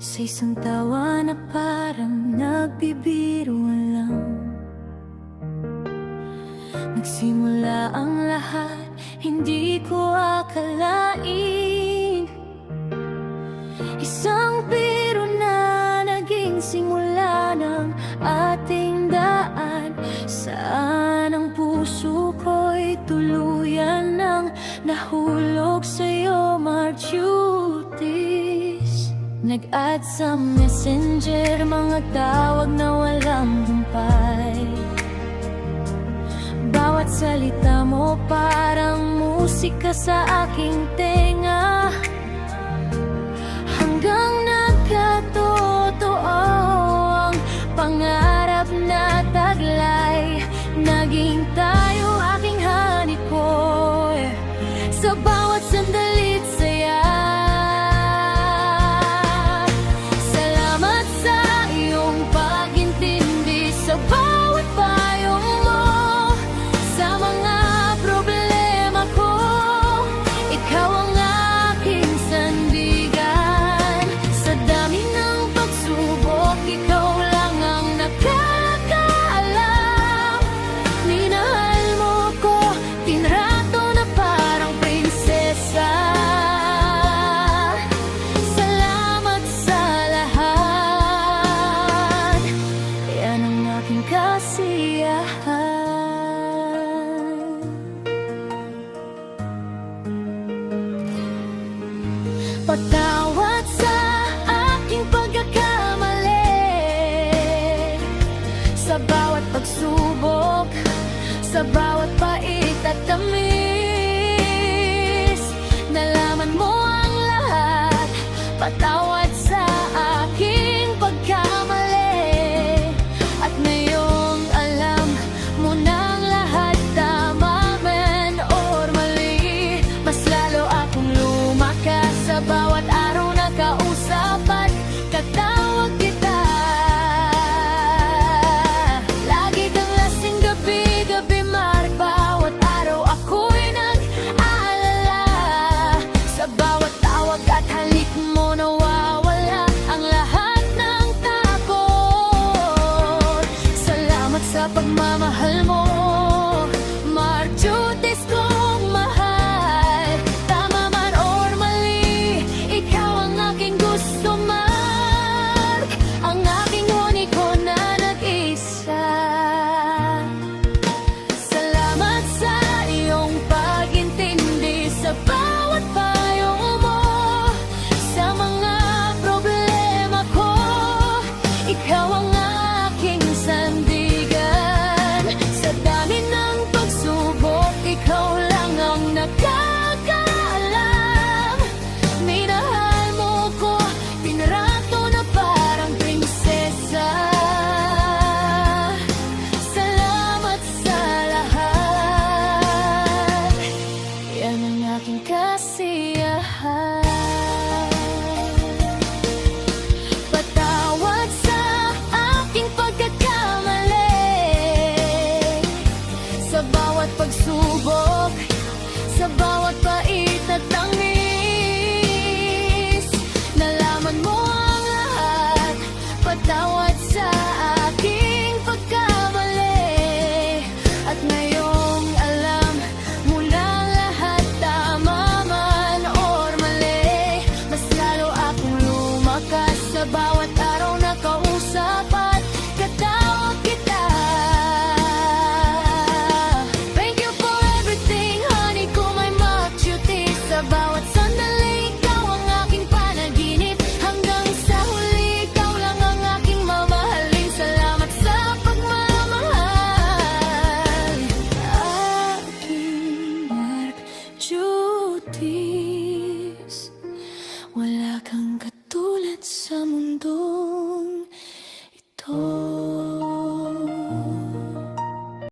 Sa isang tawa na parang nagbibiro lang, nagsimula ang lahat, hindi ko akalain. Isang biro na naging simula ng ating daan, saan ang puso ko'y tuluyan ng nahulog sa'yo, Marchutis. Nag-add sa messenger, mga tawag na walang humpay. Bawat salita mo parang musika sa aking tenga, hanggang nagkatotoo ang pangarap na taglay. Naging tayo aking hanip ko, sa bawat sandali't saya. Salamat sa iyong pag-intindi sa bawat payong mo, sa mga problema ko. Ikaw ang aking sandigan, sa dami ng pagsubok, ikaw lang ang nakakaalam. Minahal mo ko, tinrato na parang prinsesa. Salamat sa lahat, yan ang aking kasiyahan. Patawad sa aking pagkakamali, sa bawat pagsubok, sa bawat pait at tamis. Nalaman mo ang lahat. Patawad sa aking pagkamali, at ngayong alam mo na ang lahat, tama man or mali. Mas lalo akong lumakas sa bawat araw na kausap at katawag kita. Lagi kang lasing gabi-gabi, Mark. Bawat araw ako'y nag-aalala. Sa bawat tawag at halik mo nawawala ang lahat ng takot. Salamat sa pagmamahal mo, Marchutis kong mahal. Tama man or mali, ikaw ang aking gusto, Mark. Ang aking uniko na nag-isa. Salamat sa iyong pag-intindi sa bawat payo mo, sa mga problema ko. Ikaw ang aking sandigan, sa dami ng pagsubok, ikaw lang ang nakakaalam. Minahal mo ko, pinrato na parang prinsesa. Salamat sa lahat, yan ang aking kasiyahan. Patawad sa aking pagkakamali, sa bawat pagsubok, sa bawat pait at tamis. Nalaman mo ang lahat. Patawad